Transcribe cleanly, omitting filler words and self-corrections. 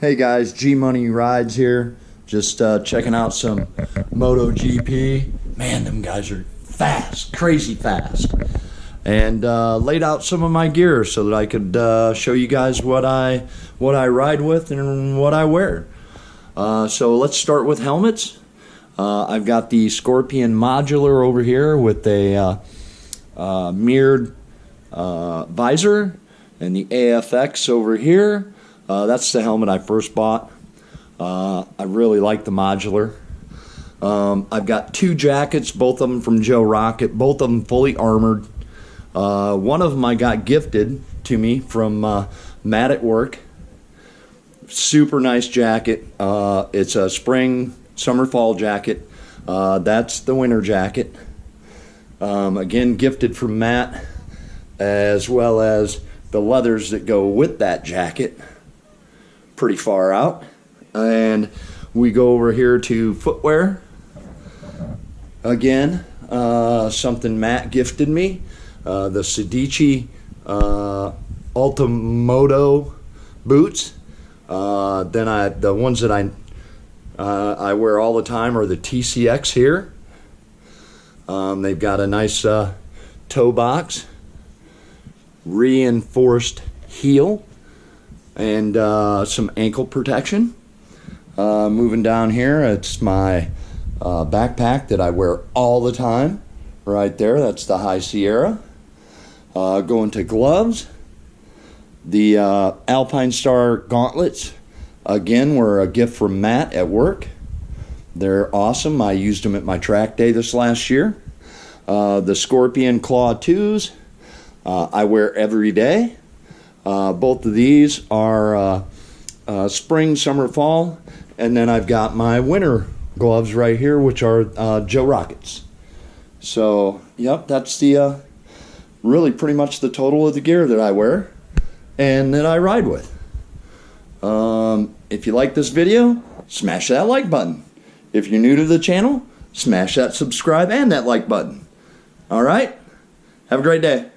Hey guys, G Money Rides here. Just checking out some MotoGP. Man, them guys are fast, crazy fast. And laid out some of my gear so that I could show you guys what I ride with and what I wear. So let's start with helmets. I've got the Scorpion Modular over here with a mirrored visor, and the AFX over here. That's the helmet I first bought. I really like the Modular. I've got two jackets, both of them from Joe Rocket, both of them fully armored. One of them I got gifted to me from Matt at work. Super nice jacket. It's a spring, summer, fall jacket. That's the winter jacket. Again, gifted from Matt, as well as the leathers that go with that jacket. Pretty far out. And we go over here to Footwear. Again, something Matt gifted me. The Sedici Ultimoto boots. Then the ones that I wear all the time are the TCX here. They've got a nice toe box, reinforced heel, and some ankle protection. Moving down here, it's my backpack that I wear all the time. Right there, that's the High Sierra. Going to gloves. The Alpine Star gauntlets, again, were a gift from Matt at work. They're awesome. I used them at my track day this last year. The Scorpion Claw 2s, I wear every day. Both of these are spring, summer, fall. And then I've got my winter gloves right here, which are Joe Rockets. So, yep, that's the really pretty much the total of the gear that I wear and that I ride with. If you like this video, smash that like button. If you're new to the channel, smash that subscribe and that like button. All right? Have a great day.